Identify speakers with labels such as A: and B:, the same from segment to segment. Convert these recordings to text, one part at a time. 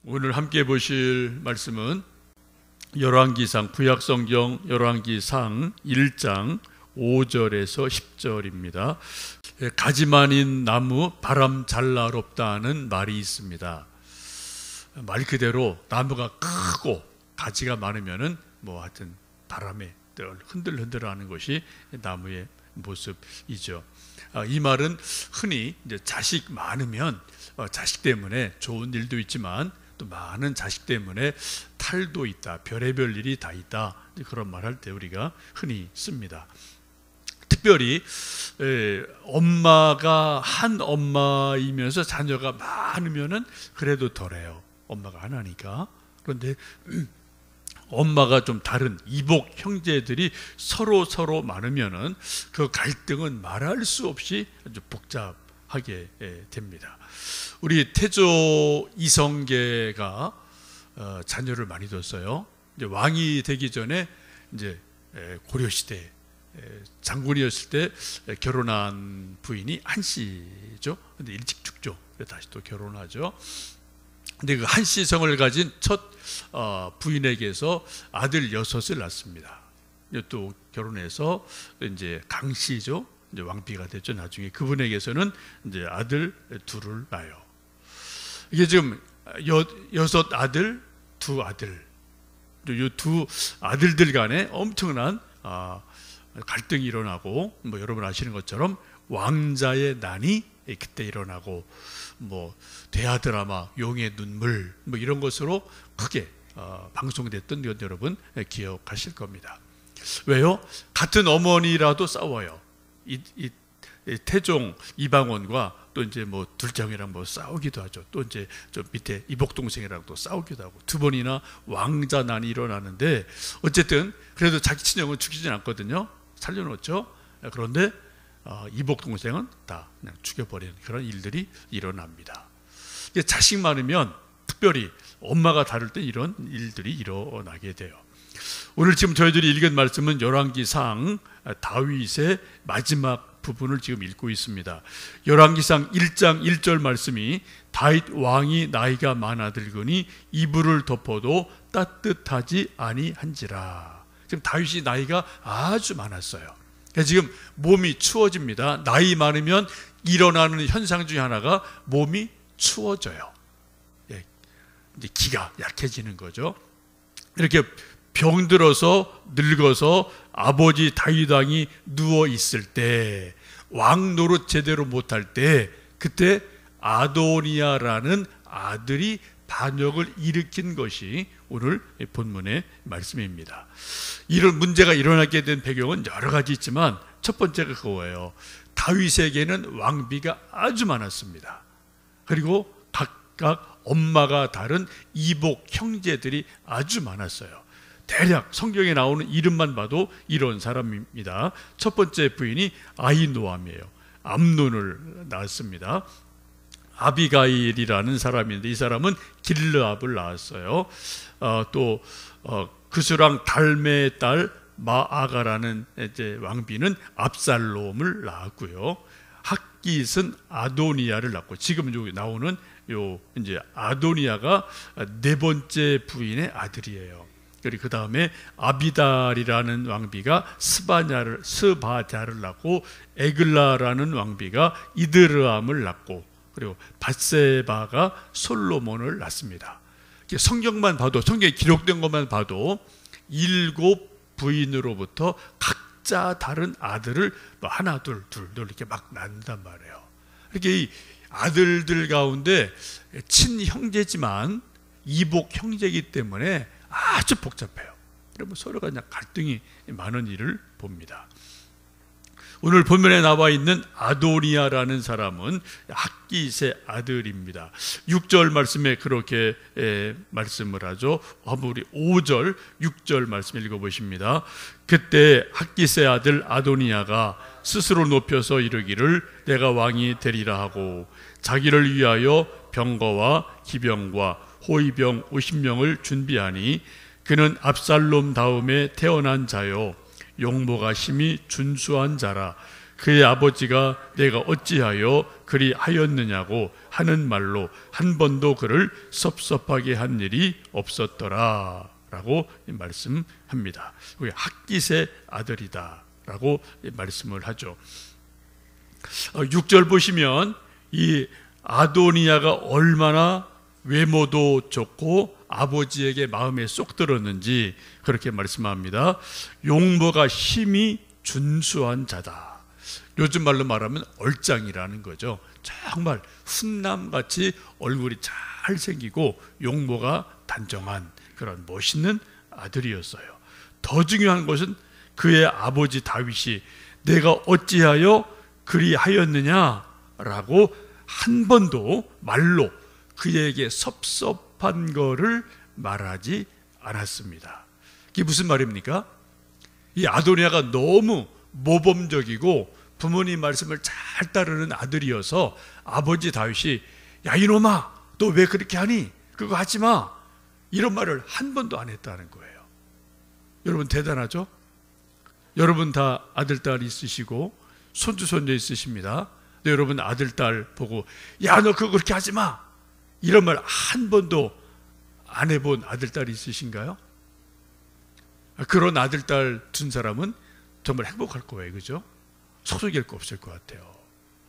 A: 오늘 함께 보실 말씀은 열왕기상, 구약성경 열왕기상 1장 5절에서 10절입니다. 가지 많은 나무 바람 잘 나롭다는 말이 있습니다. 말 그대로 나무가 크고 가지가 많으면은 하여튼 바람에 흔들흔들하는 것이 나무의 모습이죠. 이 말은 흔히 이제 자식 많으면 자식 때문에 좋은 일도 있지만 또 많은 자식 때문에 탈도 있다, 별의별 일이 다 있다, 그런 말 할 때 우리가 흔히 씁니다. 특별히 엄마가 한 엄마이면서 자녀가 많으면은 그래도 덜해요. 엄마가 하나니까. 그런데 엄마가 좀 다른 이복 형제들이 서로 많으면은 그 갈등은 말할 수 없이 아주 복잡하게 됩니다. 우리 태조 이성계가 자녀를 많이 뒀어요. 이제 왕이 되기 전에 이제 고려 시대 장군이었을 때 결혼한 부인이 한씨죠. 근데 일찍 죽죠. 다시 또 결혼하죠. 근데 그 한씨성을 가진 첫 부인에게서 아들 6을 낳습니다. 또 결혼해서 이제 강씨죠. 이제 왕비가 됐죠. 나중에 그분에게서는 이제 아들 2를 낳아요. 이게 지금 6 아들, 2 아들, 이 2 아들들 간에 엄청난 갈등이 일어나고, 여러분 아시는 것처럼 왕자의 난이 그때 일어나고, 대하 드라마 용의 눈물 이런 것으로 크게 방송됐던 것 여러분 기억하실 겁니다. 왜요? 같은 어머니라도 싸워요. 이 태종 이방원과 또 이제 둘째 형이랑 싸우기도 하죠. 또 이제 저 밑에 이복 동생이랑 또 싸우기도 하고 2번이나 왕자난이 일어나는데, 어쨌든 그래도 자기 친형은 죽이진 않거든요. 살려놓죠. 그런데 이복 동생은 다 그냥 죽여버리는 그런 일들이 일어납니다. 자식 많으면 특별히 엄마가 다를 때 이런 일들이 일어나게 돼요. 오늘 지금 저희들이 읽은 말씀은 열왕기상 다윗의 마지막 부분을 지금 읽고 있습니다. 열왕기상 1장 1절 말씀이 다윗 왕이 나이가 많아들거니 이불을 덮어도 따뜻하지 아니한지라. 지금 다윗이 나이가 아주 많았어요. 지금 몸이 추워집니다. 나이 많으면 일어나는 현상 중에 하나가 몸이 추워져요. 이제 기가 약해지는 거죠. 이렇게 병들어서 늙어서 아버지 다윗 왕이 누워 있을 때, 왕 노릇 제대로 못할 때, 그때 아도니아라는 아들이 반역을 일으킨 것이 오늘 본문의 말씀입니다. 이런 문제가 일어나게 된 배경은 여러 가지 있지만 첫 번째가 그거예요. 다윗에게는 왕비가 아주 많았습니다. 그리고 각각 엄마가 다른 이복 형제들이 아주 많았어요. 대략 성경에 나오는 이름만 봐도 이런 사람입니다. 첫 번째 부인이 아히노암이에요. 암논을 낳았습니다. 아비가일이라는 사람인데 이 사람은 길르압을 낳았어요. 또 그수랑 달메의 딸 마아가라는 이제 왕비는 압살롬을 낳았고요. 핫깃은 아도니아를 낳고, 지금 여기 나오는 이제 아도니아가 4번째 부인의 아들이에요. 그리고 그 다음에 아비달이라는 왕비가 스바자를 낳고, 에글라라는 왕비가 이드르암을 낳고, 그리고 밧세바가 솔로몬을 낳습니다. 성경만 봐도, 성경에 기록된 것만 봐도 7 부인으로부터 각자 다른 아들을 하나 둘 이렇게 막 낳는단 말이에요. 이렇게 이 아들들 가운데 친형제지만 이복 형제이기 때문에 아주 복잡해요. 그러면 서로가 그냥 갈등이 많은 일을 봅니다. 오늘 본문에 나와 있는 아도니아라는 사람은 핫깃의 아들입니다. 6절 말씀에 그렇게 말씀을 하죠. 한번 우리 5절, 6절 말씀 읽어보십니다. 그때 핫깃의 아들 아도니아가 스스로 높여서 이르기를 내가 왕이 되리라 하고, 자기를 위하여 병거와 기병과 호위병 50명을 준비하니, 그는 압살롬 다음에 태어난 자요 용모가 심히 준수한 자라. 그의 아버지가 내가 어찌하여 그리 하였느냐고 하는 말로 한 번도 그를 섭섭하게 한 일이 없었더라 라고 말씀합니다. 핫깃의 아들이다 라고 말씀을 하죠. 6절 보시면 이 아도니아가 얼마나 외모도 좋고 아버지에게 마음에 쏙 들었는지 그렇게 말씀합니다. 용모가 힘이 준수한 자다. 요즘 말로 말하면 얼짱이라는 거죠. 정말 훈남같이 얼굴이 잘 생기고 용모가 단정한 그런 멋있는 아들이었어요. 더 중요한 것은 그의 아버지 다윗이 내가 어찌하여 그리 하였느냐라고 한 번도 말로 그에게 섭섭한 거를 말하지 않았습니다. 이게 무슨 말입니까? 이 아도니아가 너무 모범적이고 부모님 말씀을 잘 따르는 아들이어서 아버지 다윗이 야 이놈아 너 왜 그렇게 하니? 그거 하지 마. 이런 말을 한 번도 안 했다는 거예요. 여러분 대단하죠? 여러분 다 아들, 딸 있으시고 손주, 손녀 있으십니다. 근데 여러분 아들, 딸 보고 야 너 그거 그렇게 하지 마. 이런 말 한 번도 안 해본 아들, 딸이 있으신가요? 그런 아들, 딸 둔 사람은 정말 행복할 거예요. 그죠? 소속일 거 없을 것 같아요.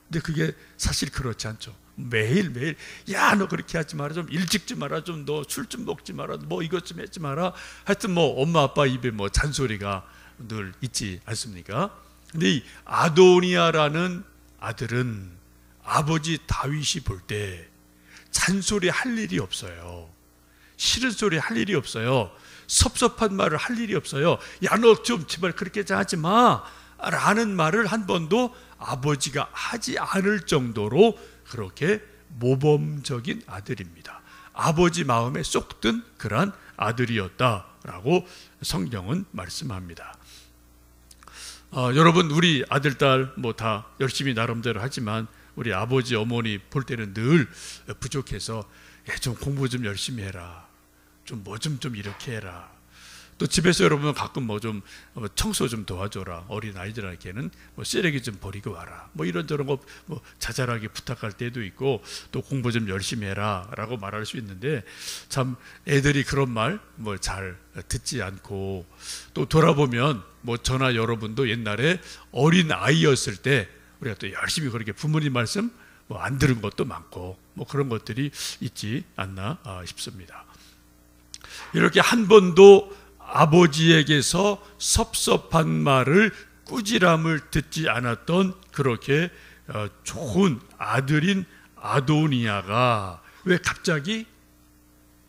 A: 근데 그게 사실 그렇지 않죠. 매일매일 야 너 그렇게 하지 마라, 좀 일찍 좀 마라, 좀 너 술 좀 먹지 마라, 뭐 이것 좀 하지 마라. 하여튼 뭐 엄마 아빠 입에 뭐 잔소리가 늘 있지 않습니까? 근데 이 아도니아라는 아들은 아버지 다윗이 볼 때 잔소리 할 일이 없어요. 싫은 소리 할 일이 없어요. 섭섭한 말을 할 일이 없어요. 야 너 좀 제발 그렇게 하지 마 라는 말을 한 번도 아버지가 하지 않을 정도로 그렇게 모범적인 아들입니다. 아버지 마음에 쏙 든 그러한 아들이었다라고 성경은 말씀합니다. 여러분 우리 아들, 딸 뭐 다 열심히 나름대로 하지만 우리 아버지, 어머니 볼 때는 늘 부족해서 좀 공부 좀 열심히 해라. 좀 뭐 좀 이렇게 해라. 또 집에서 여러분 가끔 뭐 좀 청소 좀 도와줘라. 어린 아이들에게는 뭐 쓰레기 좀 버리고 와라. 뭐 이런저런 거 뭐 자잘하게 부탁할 때도 있고 또 공부 좀 열심히 해라 라고 말할 수 있는데 참 애들이 그런 말 뭐 잘 듣지 않고 또 돌아보면 뭐 저나 여러분도 옛날에 어린 아이였을 때 우리가 또 열심히 그렇게 부모님 말씀 뭐 안 들은 것도 많고 뭐 그런 것들이 있지 않나 싶습니다. 이렇게 한 번도 아버지에게서 섭섭한 말을 꾸지람을 듣지 않았던 그렇게 좋은 아들인 아도니아가 왜 갑자기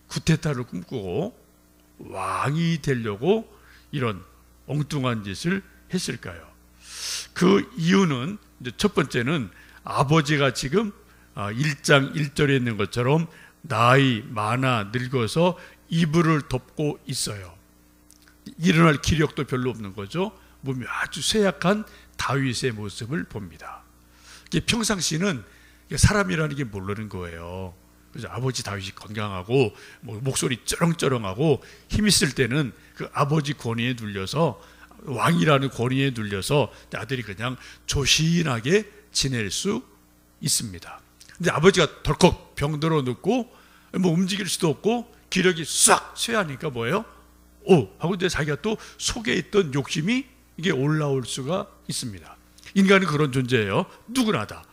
A: 구테타를 꿈꾸고 왕이 되려고 이런 엉뚱한 짓을 했을까요? 그 이유는 첫 번째는 아버지가 지금 1장 1절에 있는 것처럼 나이 많아 늙어서 이불을 덮고 있어요. 일어날 기력도 별로 없는 거죠. 몸이 아주 쇠약한 다윗의 모습을 봅니다. 평상시는 사람이라는 게 모르는 거예요. 그래서 아버지 다윗이 건강하고 뭐 목소리 쩌렁쩌렁하고 힘 있을 때는 그 아버지 권위에 눌려서 왕이라는 권위에 눌려서 아들이 그냥 조신하게 지낼 수 있습니다. 근데 아버지가 덜컥 병들어 눕고 뭐 움직일 수도 없고 기력이 싹 쇠하니까 뭐예요? 하고 이제 자기가 또 속에 있던 욕심이 이게 올라올 수가 있습니다. 인간은 그런 존재예요. 누구나 다.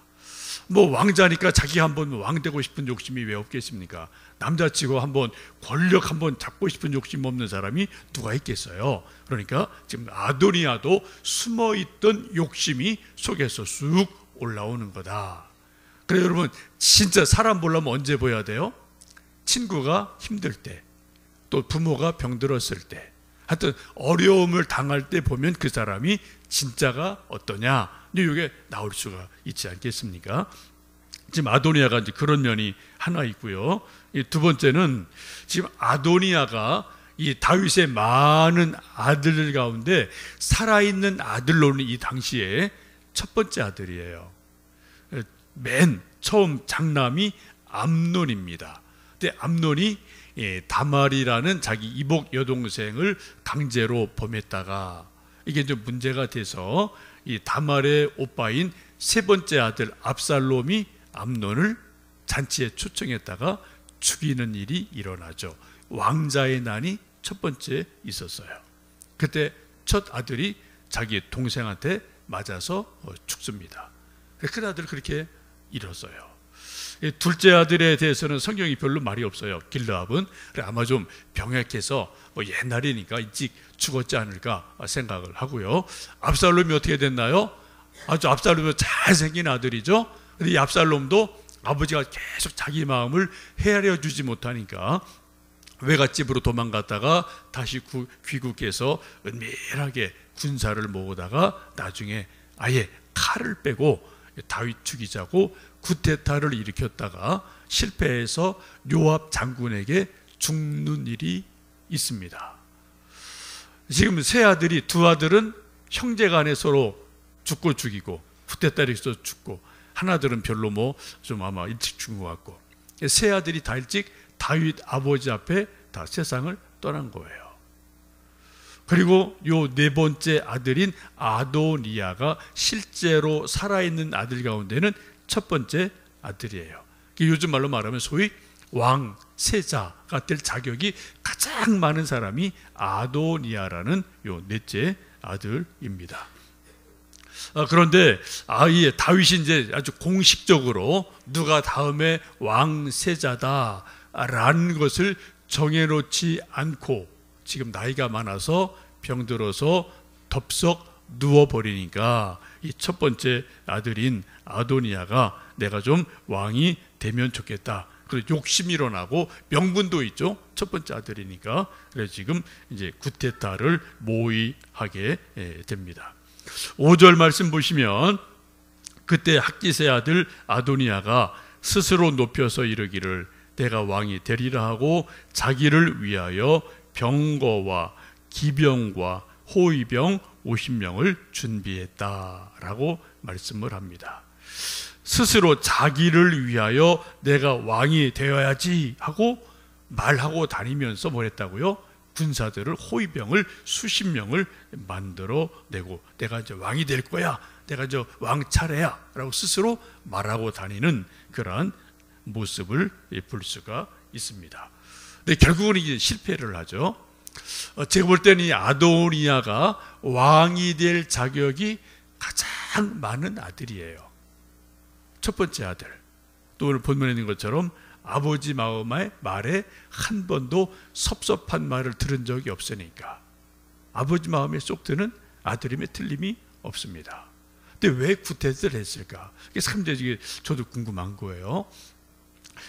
A: 뭐 왕자니까 자기 한번 왕 되고 싶은 욕심이 왜 없겠습니까? 남자치고 한번 권력 한번 잡고 싶은 욕심 없는 사람이 누가 있겠어요? 그러니까 지금 아도니아도 숨어있던 욕심이 속에서 쑥 올라오는 거다. 그래 여러분 진짜 사람 보려면 언제 보여야 돼요? 친구가 힘들 때, 또 부모가 병들었을 때, 하여튼 어려움을 당할 때 보면 그 사람이 진짜가 어떠냐, 이게 나올 수가 있지 않겠습니까? 지금 아도니아가 이제 그런 면이 하나 있고요. 두 번째는 지금 아도니아가 이 다윗의 많은 아들들 가운데 살아있는 아들로는 이 당시에 첫 번째 아들이에요. 맨 처음 장남이 암논입니다. 근데 암논이 다말이라는 자기 이복 여동생을 강제로 범했다가 이게 좀 문제가 돼서 이 다말의 오빠인 세 번째 아들 압살롬이 암논을 잔치에 초청했다가 죽이는 일이 일어나죠. 왕자의 난이 첫 번째 있었어요. 그때 첫 아들이 자기 동생한테 맞아서 죽습니다. 큰 아들 그렇게 잃었어요. 둘째 아들에 대해서는 성경이 별로 말이 없어요. 길르압은 아마 좀 병약해서 옛날이니까 일찍 죽었지 않을까 생각을 하고요. 압살롬이 어떻게 됐나요? 아주 압살롬이 잘생긴 아들이죠. 근데 이 압살롬도 아버지가 계속 자기 마음을 헤아려 주지 못하니까 외갓집으로 도망갔다가 다시 귀국해서 은밀하게 군사를 모으다가 나중에 아예 칼을 빼고 다윗 죽이자고 구테타를 일으켰다가 실패해서 요압 장군에게 죽는 일이 있습니다. 지금 세 아들이, 두 아들은 형제간에 서로 죽고 죽이고 구테타를 해서 죽고, 하나들은 별로 좀 아마 일찍 죽은 것 같고, 세 아들이 다 일찍 다윗 아버지 앞에 다 세상을 떠난 거예요. 그리고 요 네 번째 아들인 아도니아가 실제로 살아있는 아들 가운데는 첫 번째 아들이에요. 요즘 말로 말하면 소위 왕, 세자가 될 자격이 가장 많은 사람이 아도니아라는 요 넷째 아들입니다. 그런데 다윗이 이제 아주 공식적으로 누가 다음에 왕, 세자다라는 것을 정해놓지 않고 지금 나이가 많아서 병들어서 덥석 누워버리니까 이 첫 번째 아들인 아도니아가 내가 좀 왕이 되면 좋겠다. 그래서 욕심이 일어나고 명분도 있죠. 첫 번째 아들이니까. 그래서 지금 이제 구테타를 모의하게 됩니다. 5절 말씀 보시면 그때 학깃의 아들 아도니아가 스스로 높여서 이르기를 내가 왕이 되리라 하고 자기를 위하여 병거와 기병과 호위병 50명을 준비했다라고 말씀을 합니다. 스스로 자기를 위하여 내가 왕이 되어야지 하고 말하고 다니면서 뭘 했다고요? 군사들을, 호위병을 수십 명을 만들어내고 내가 이제 왕이 될 거야, 내가 저 왕 차례야 라고 스스로 말하고 다니는 그러한 모습을 볼 수가 있습니다. 근데 결국은 이제 실패를 하죠. 제가 볼 때는 이 아도니아가 왕이 될 자격이 가장 많은 아들이에요. 첫 번째 아들. 또 오늘 본문에 있는 것처럼 아버지 마음의 말에 한 번도 섭섭한 말을 들은 적이 없으니까 아버지 마음에 쏙 드는 아들임에 틀림이 없습니다. 근데 왜 구테타를 했을까? 이게 참 저도 궁금한 거예요.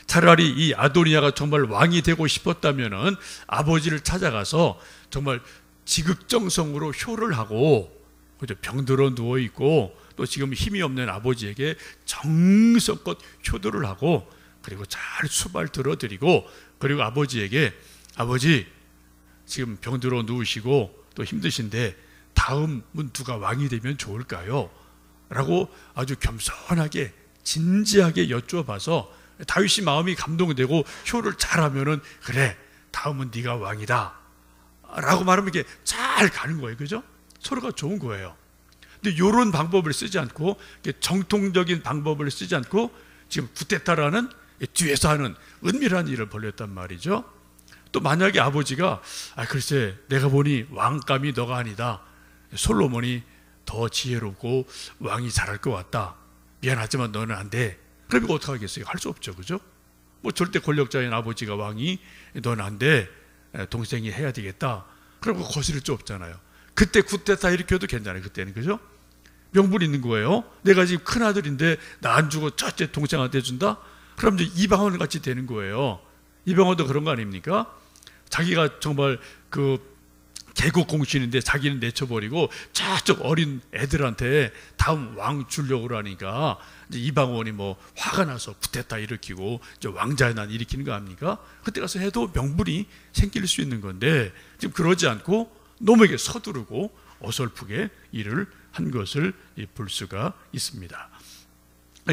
A: 차라리 이 아도니아가 정말 왕이 되고 싶었다면은 아버지를 찾아가서 정말 지극정성으로 효를 하고, 그죠? 병들어 누워 있고 또 지금 힘이 없는 아버지에게 정성껏 효도를 하고, 그리고 잘 수발 들어드리고, 그리고 아버지에게 아버지 지금 병들어 누우시고 또 힘드신데 다음은 누가 왕이 되면 좋을까요? 라고 아주 겸손하게 진지하게 여쭈어봐서 다윗이 마음이 감동되고 효를 잘하면은 그래 다음은 네가 왕이다 라고 말하면 이게 잘 가는 거예요. 그죠? 서로가 좋은 거예요. 근데 이런 방법을 쓰지 않고, 정통적인 방법을 쓰지 않고 지금 구테타라는 뒤에서 하는 은밀한 일을 벌였단 말이죠. 또 만약에 아버지가 글쎄 내가 보니 왕감이 너가 아니다, 솔로몬이 더 지혜롭고 왕이 잘할 것 같다, 미안하지만 너는 안 돼. 그러면 어떻게 하겠어요? 할 수 없죠. 그죠? 절대 권력자인 아버지가 왕이 너는 안 돼, 동생이 해야 되겠다, 그러고 거스릴 수 없잖아요. 그때 구테타 일으켜도 괜찮아요. 그때는. 그죠? 명분 있는 거예요. 내가 지금 큰 아들인데 나 안 주고 첫째 동생한테 준다? 그럼 이제 이방원 같이 되는 거예요. 이방원도 그런 거 아닙니까? 자기가 정말 개국 공신인데 자기는 내쳐버리고 저쪽 어린 애들한테 다음 왕 주려고 하니까 이제 이방원이 화가 나서 구테타 일으키고 왕자의 난 일으키는 거 아닙니까? 그때 가서 해도 명분이 생길 수 있는 건데 지금 그러지 않고 너무에게 서두르고 어설프게 일을 한 것을 볼 수가 있습니다.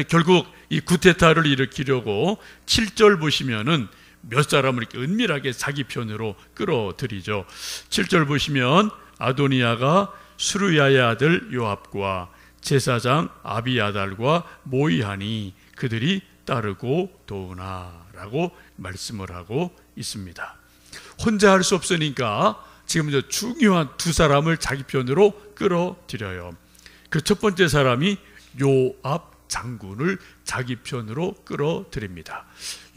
A: 결국 이 구테타를 일으키려고 7절 보시면은 몇 사람을 이렇게 은밀하게 자기 편으로 끌어들이죠. 7절 보시면 아도니아가 수르야의 아들 요압과 제사장 아비아달과 모이하니 그들이 따르고 도우나라고 말씀을 하고 있습니다. 혼자 할 수 없으니까 지금 저 중요한 두 사람을 자기 편으로 끌어들여요. 그 첫 번째 사람이 요압 장군을 자기 편으로 끌어들입니다.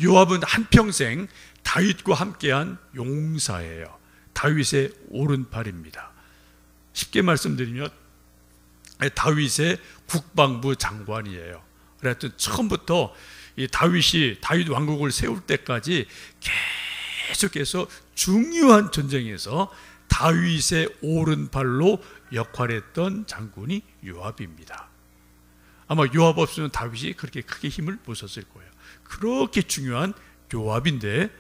A: 요압은 한평생 다윗과 함께한 용사예요. 다윗의 오른팔입니다. 쉽게 말씀드리면 다윗의 국방부 장관이에요. 그래서 처음부터 이 다윗 왕국을 세울 때까지 계속해서 중요한 전쟁에서 다윗의 오른팔로 역할했던 장군이 요압입니다. 아마 요압 없으면 다윗이 그렇게 크게 힘을 못 썼을 거예요. 그렇게 중요한 요압인데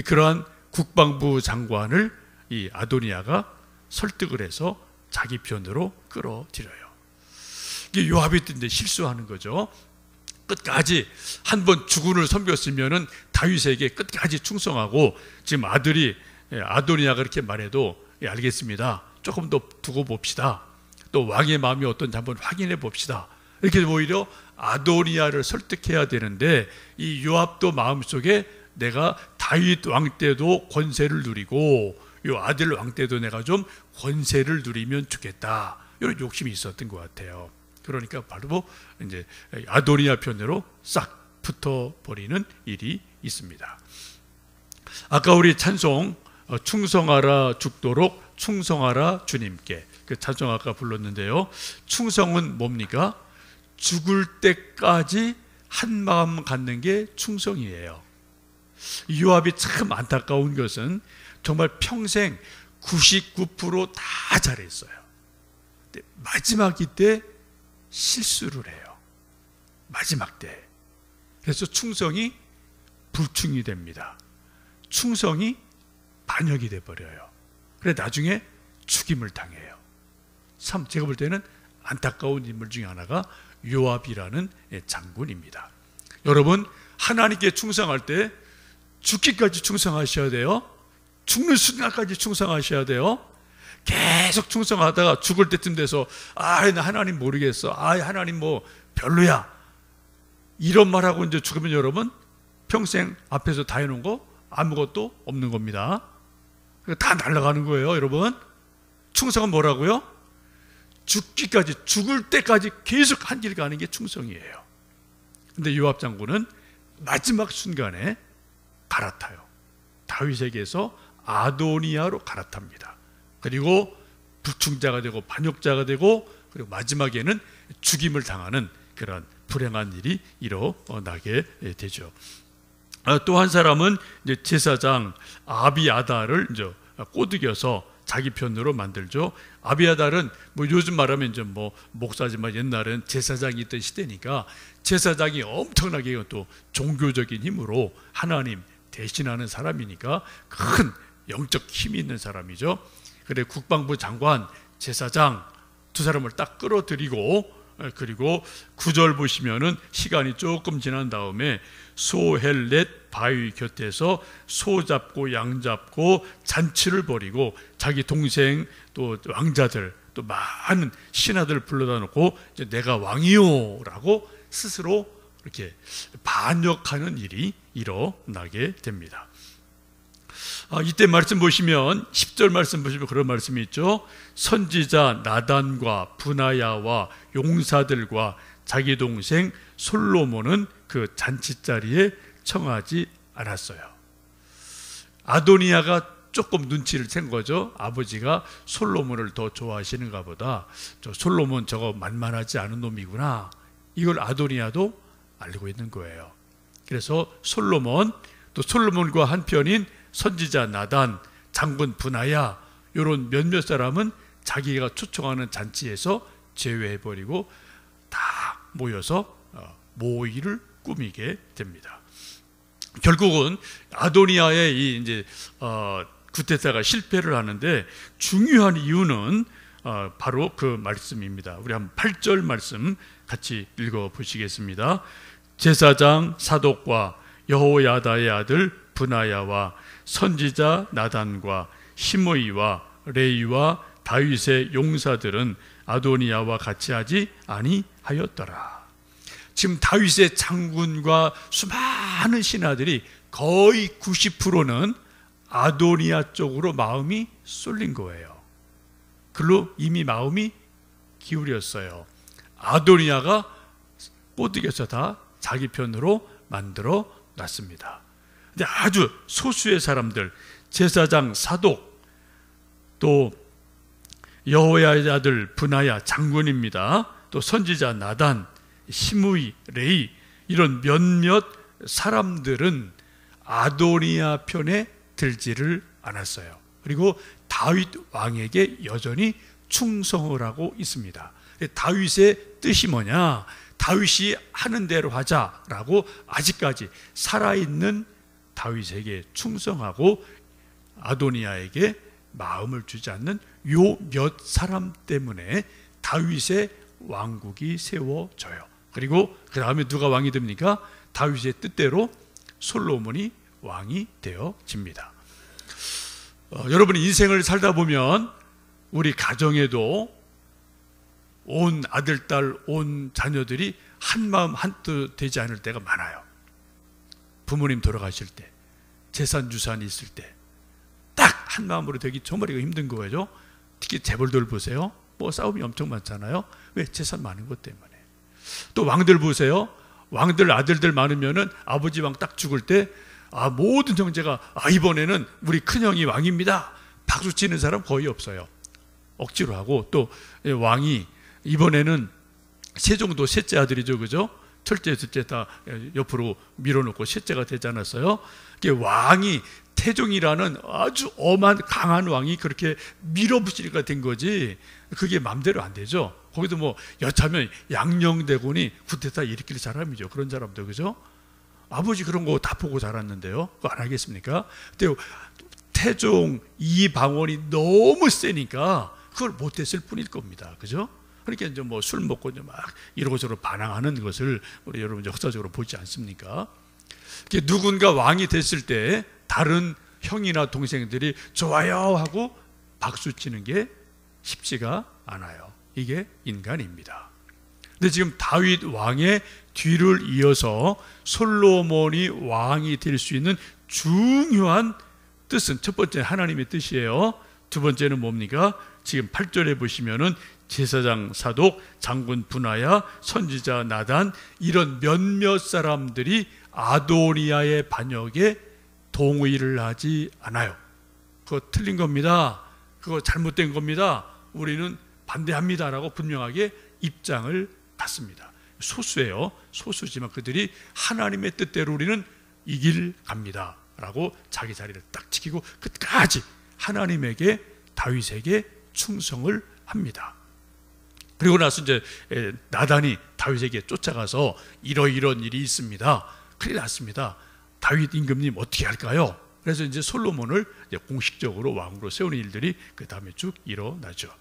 A: 그러한 국방부 장관을 이 아도니아가 설득을 해서 자기 편으로 끌어들여요. 이게 요압이 이제 실수하는 거죠. 끝까지 한 번 주군을 섬겼으면은 다윗에게 끝까지 충성하고, 지금 아들이 아도니아가 그렇게 말해도 알겠습니다, 조금 더 두고 봅시다, 또 왕의 마음이 어떤지 한번 확인해 봅시다, 이렇게 오히려 아도니아를 설득해야 되는데, 이 요압도 마음속에 내가 다윗 왕 때도 권세를 누리고 요 아들 왕 때도 내가 좀 권세를 누리면 좋겠다, 이런 욕심이 있었던 것 같아요. 그러니까 바로 이제 아도니아 편으로 싹 붙어버리는 일이 있습니다. 아까 우리 찬송 충성하라 죽도록 충성하라 주님께, 그 찬송 아까 불렀는데요. 충성은 뭡니까? 죽을 때까지 한 마음 갖는 게 충성이에요. 요압이 참 안타까운 것은 정말 평생 99% 다 잘했어요. 근데 마지막 이때 실수를 해요. 마지막 때. 그래서 충성이 불충이 됩니다. 충성이 반역이 돼버려요. 그래 나중에 죽임을 당해요. 참 제가 볼 때는 안타까운 인물 중에 하나가 요압이라는 장군입니다. 여러분, 하나님께 충성할 때 죽기까지 충성하셔야 돼요. 죽는 순간까지 충성하셔야 돼요. 계속 충성하다가 죽을 때쯤 돼서 나 하나님 모르겠어, 하나님 뭐 별로야, 이런 말하고 이제 죽으면 여러분 평생 앞에서 다 해놓은 거 아무것도 없는 겁니다. 다 날아가는 거예요. 여러분, 충성은 뭐라고요? 죽기까지, 죽을 때까지 계속 한 길 가는 게 충성이에요. 근데 요압 장군은 마지막 순간에 갈아타요. 다윗에게서 아도니아로 갈아탑니다. 그리고 불충자가 되고 반역자가 되고, 그리고 마지막에는 죽임을 당하는 그런 불행한 일이 일어나게 되죠. 또 한 사람은 이제 제사장 아비아달을 이제 꼬드겨서 자기 편으로 만들죠. 아비아달은 뭐 요즘 말하면 이제 뭐 목사지만 옛날엔 제사장이 있던 시대니까 제사장이 엄청나게 또 종교적인 힘으로 하나님 대신하는 사람이니까 큰 영적 힘이 있는 사람이죠. 그래 국방부 장관, 제사장 두 사람을 딱 끌어들이고, 그리고 9절 보시면은 시간이 조금 지난 다음에 소헬렛 바위 곁에서 소 잡고 양 잡고 잔치를 벌이고, 자기 동생 또 왕자들 또 많은 신하들 불러다 놓고 이제 내가 왕이요라고 스스로 이렇게 반역하는 일이 일어나게 됩니다. 이때 말씀 보시면 10절 말씀 보시면 그런 말씀이 있죠. 선지자 나단과 브나야와 용사들과 자기 동생 솔로몬은 그 잔치자리에 청하지 않았어요. 아도니아가 조금 눈치를 챈 거죠. 아버지가 솔로몬을 더 좋아하시는가 보다, 저 솔로몬 저거 만만하지 않은 놈이구나, 이걸 아도니아도 알고 있는 거예요. 그래서 솔로몬, 또 솔로몬과 한편인 선지자 나단, 장군 브나야, 이런 몇몇 사람은 자기가 초청하는 잔치에서 제외해버리고 다 모여서 모의를 꾸미게 됩니다. 결국은 아도니아의 이 이제 구테타가 실패를 하는데 중요한 이유는 바로 그 말씀입니다. 우리 한 8절 말씀 같이 읽어 보시겠습니다. 제사장 사독과 여호야다의 아들 브나야와 선지자 나단과 시므이와 레이와 다윗의 용사들은 아도니아와 같이 하지 아니하였더라. 지금 다윗의 장군과 수많은 신하들이 거의 90%는 아도니아 쪽으로 마음이 쏠린 거예요. 그걸로 이미 마음이 기울였어요. 아도니아가 꼬드겨서 다 자기 편으로 만들어 놨습니다. 근데 아주 소수의 사람들, 제사장 사독, 또 여호야의 아들 브나야 장군입니다. 또 선지자 나단, 시므이, 레이, 이런 몇몇 사람들은 아도니아 편에 들지를 않았어요. 그리고 다윗 왕에게 여전히 충성을 하고 있습니다. 다윗의 뜻이 뭐냐? 다윗이 하는 대로 하자라고 아직까지 살아있는 다윗에게 충성하고 아도니아에게 마음을 주지 않는 요 몇 사람 때문에 다윗의 왕국이 세워져요. 그리고 그 다음에 누가 왕이 됩니까? 다윗의 뜻대로 솔로몬이 왕이 되어집니다. 여러분이 인생을 살다 보면 우리 가정에도 온 아들, 딸, 온 자녀들이 한마음 한뜻 되지 않을 때가 많아요. 부모님 돌아가실 때, 재산 주산이 있을 때 딱 한마음으로 되기 정말 이거 힘든 거죠. 특히 재벌들 보세요. 뭐 싸움이 엄청 많잖아요. 왜? 재산 많은 것 때문에. 또 왕들 보세요. 왕들 아들들 많으면은 아버지 왕 딱 죽을 때 모든 형제가 이번에는 우리 큰형이 왕입니다. 박수 치는 사람 거의 없어요. 억지로 하고, 또 왕이 이번에는 세종도 셋째 아들이죠, 그죠? 첫째, 둘째 다 옆으로 밀어놓고 셋째가 되지 않았어요? 왕이 태종이라는 아주 엄한 강한 왕이 그렇게 밀어붙이니까 된 거지, 그게 맘대로 안 되죠. 거기도 뭐 여차하면 양녕대군이 쿠데타 일으킬 사람이죠. 그런 사람도, 그죠? 아버지 그런 거 다 보고 자랐는데요. 그거 안 하겠습니까? 근데 태종 이방원이 너무 세니까 그걸 못했을 뿐일 겁니다. 그죠? 그러니까 이제 뭐 술 먹고 이제 막 이러고저러고 반항하는 것을 우리 여러분 역사적으로 보지 않습니까? 누군가 왕이 됐을 때 다른 형이나 동생들이 좋아요 하고 박수 치는 게 쉽지가 않아요. 이게 인간입니다. 근데 지금 다윗 왕의 뒤를 이어서 솔로몬이 왕이 될 수 있는 중요한 뜻은, 첫 번째 하나님의 뜻이에요. 두 번째는 뭡니까? 지금 8절에 보시면은 제사장 사독, 장군 브나야, 선지자 나단, 이런 몇몇 사람들이 아도니아의 반역에 동의를 하지 않아요. 그거 틀린 겁니다. 그거 잘못된 겁니다. 우리는 반대합니다라고 분명하게 입장을 받습니다. 소수예요. 소수지만 그들이 하나님의 뜻대로 우리는 이 길 갑니다 라고 자기 자리를 딱 지키고 끝까지 하나님에게, 다윗에게 충성을 합니다. 그리고 나서 이제 나단이 다윗에게 쫓아가서 이러이런 일이 있습니다. 큰일 났습니다. 다윗 임금님 어떻게 할까요? 그래서 이제 솔로몬을 이제 공식적으로 왕으로 세우는 일들이 그 다음에 쭉 일어나죠.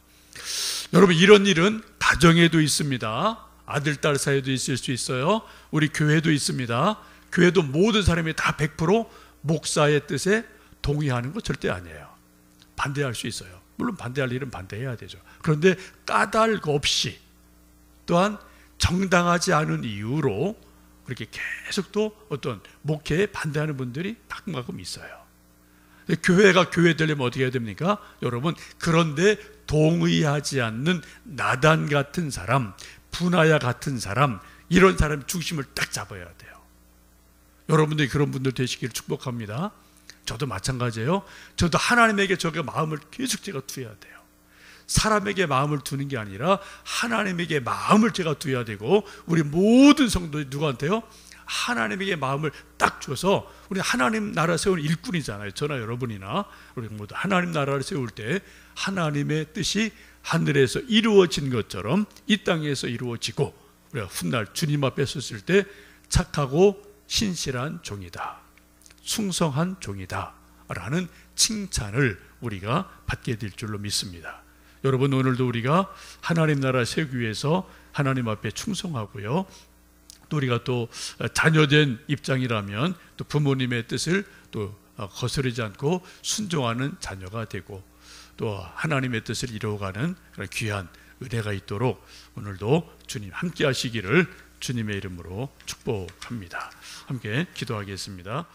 A: 여러분, 이런 일은 가정에도 있습니다. 아들, 딸 사이에도 있을 수 있어요. 우리 교회도 있습니다. 교회도 모든 사람이 다 100% 목사의 뜻에 동의하는 거 절대 아니에요. 반대할 수 있어요. 물론 반대할 일은 반대해야 되죠. 그런데 까닭 없이, 또한 정당하지 않은 이유로 그렇게 계속 또 어떤 목회에 반대하는 분들이 가끔 있어요. 교회가 교회 되려면 어떻게 해야 됩니까? 여러분, 그런데 동의하지 않는 나단 같은 사람, 브나야 같은 사람, 이런 사람 중심을 딱 잡아야 돼요. 여러분들이 그런 분들 되시기를 축복합니다. 저도 마찬가지예요. 저도 하나님에게 저게 마음을 계속 제가 두어야 돼요. 사람에게 마음을 두는 게 아니라 하나님에게 마음을 제가 두어야 되고, 우리 모든 성도들이 누구한테요? 하나님에게 마음을 딱 줘서, 우리 하나님 나라 세우는 일꾼이잖아요. 저나 여러분이나 우리 모두 하나님 나라를 세울 때 하나님의 뜻이 하늘에서 이루어진 것처럼 이 땅에서 이루어지고, 우리가 훗날 주님 앞에 섰을 때 착하고 신실한 종이다, 충성한 종이다 라는 칭찬을 우리가 받게 될 줄로 믿습니다. 여러분, 오늘도 우리가 하나님 나라 세우기 위해서 하나님 앞에 충성하고요, 또 우리가 또 자녀된 입장이라면 또 부모님의 뜻을 또 거스르지 않고 순종하는 자녀가 되고, 또 하나님의 뜻을 이루어가는 그런 귀한 은혜가 있도록 오늘도 주님 함께 하시기를 주님의 이름으로 축복합니다. 함께 기도하겠습니다.